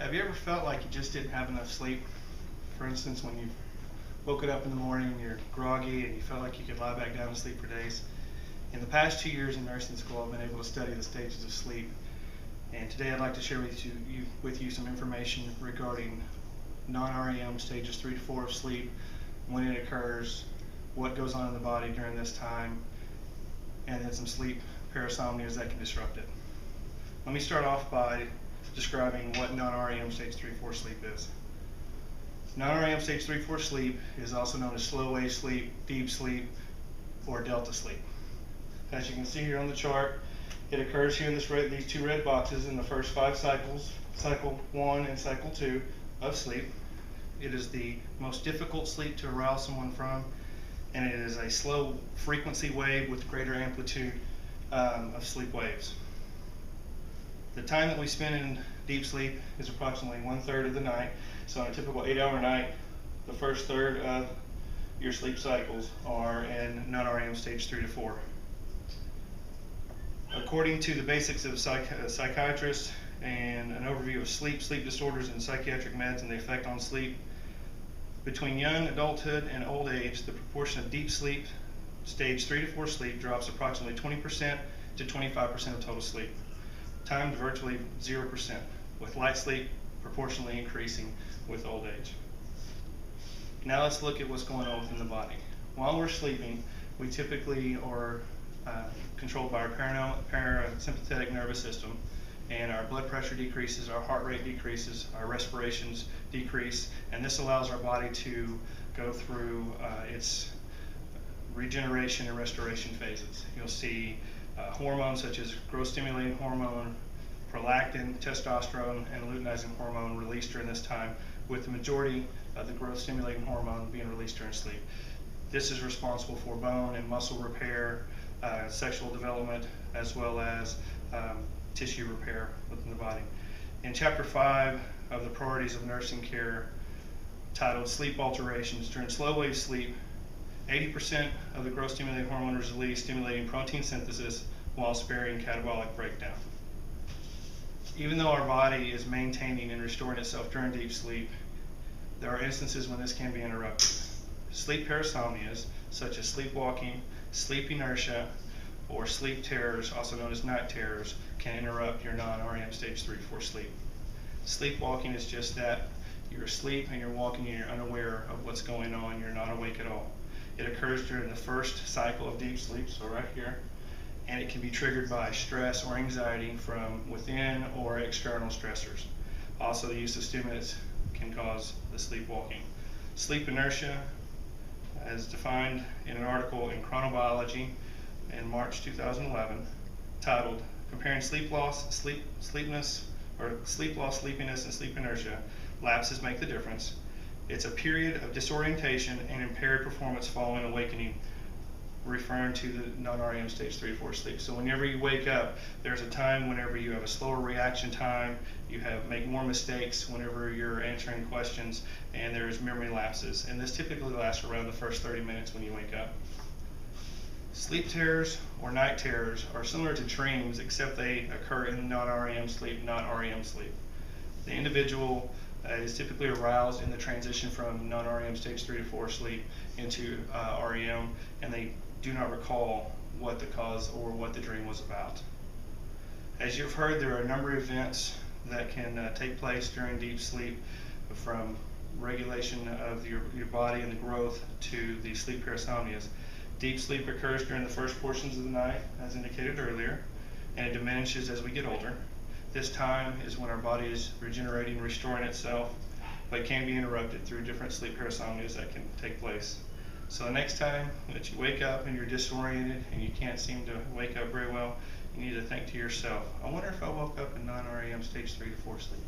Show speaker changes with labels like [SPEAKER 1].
[SPEAKER 1] Have you ever felt like you just didn't have enough sleep? For instance, when you woke up in the morning and you're groggy and you felt like you could lie back down and sleep for days. In the past 2 years in nursing school, I've been able to study the stages of sleep. And today I'd like to share with you some information regarding non-REM stages 3 to 4 of sleep, when it occurs, what goes on in the body during this time, and then some sleep parasomnias that can disrupt it. Let me start off by describing what non-REM stage 3-4 sleep is. Non-REM stage 3-4 sleep is also known as slow wave sleep, deep sleep, or delta sleep. As you can see here on the chart, it occurs here in these two red boxes in the first 5 cycles, cycle 1 and cycle 2 of sleep. It is the most difficult sleep to arouse someone from, and it is a slow frequency wave with greater amplitude of sleep waves. The time that we spend in deep sleep is approximately 1/3 of the night. So on a typical 8-hour night, the first third of your sleep cycles are in non-REM stage 3 to 4. According to the basics of psychiatrists and an overview of sleep disorders and psychiatric meds and the effect on sleep, between young adulthood and old age, the proportion of deep sleep, stage 3 to 4 sleep, drops approximately 20% to 25% of total sleep, time to virtually 0%, with light sleep proportionally increasing with old age. Now let's look at what's going on within the body. While we're sleeping, we typically are controlled by our parasympathetic nervous system, and our blood pressure decreases, our heart rate decreases, our respirations decrease, and this allows our body to go through its regeneration and restoration phases. You'll see hormones such as growth stimulating hormone, prolactin, testosterone, and luteinizing hormone released during this time, with the majority of the growth stimulating hormone being released during sleep. This is responsible for bone and muscle repair, sexual development, as well as tissue repair within the body. In Chapter 5 of the Priorities of Nursing Care, titled Sleep Alterations, during slow wave sleep, 80% of the growth stimulating hormone is released, stimulating protein synthesis while sparing catabolic breakdown. Even though our body is maintaining and restoring itself during deep sleep, there are instances when this can be interrupted. Sleep parasomnias, such as sleepwalking, sleep inertia, or sleep terrors, also known as night terrors, can interrupt your non-REM stage 3-4 sleep. Sleepwalking is just that. You're asleep and you're walking and you're unaware of what's going on. You're not awake at all. It occurs during the first cycle of deep sleep, so right here, and it can be triggered by stress or anxiety from within or external stressors. Also, the use of stimulants can cause the sleepwalking. Sleep inertia, as defined in an article in Chronobiology in March 2011, titled Comparing Sleep Loss, Sleepiness, and Sleep Inertia, Lapses Make the Difference. It's a period of disorientation and impaired performance following awakening, referring to the non-REM stage 3 to 4 sleep. So whenever you wake up, there's a time whenever you have a slower reaction time, you make more mistakes whenever you're answering questions, and there's memory lapses. And this typically lasts around the first 30 minutes when you wake up. Sleep terrors or night terrors are similar to dreams, except they occur in non-REM sleep, not REM sleep. The individual is typically aroused in the transition from non-REM stage 3 to 4 sleep into REM, and they do not recall what the cause or what the dream was about. As you've heard, there are a number of events that can take place during deep sleep, from regulation of your body and the growth to the sleep parasomnias. Deep sleep occurs during the first portions of the night, as indicated earlier, and it diminishes as we get older. This time is when our body is regenerating, restoring itself, but can be interrupted through different sleep parasomnias that can take place. So the next time that you wake up and you're disoriented and you can't seem to wake up very well, you need to think to yourself, I wonder if I woke up in non-REM stage 3 to 4 sleep.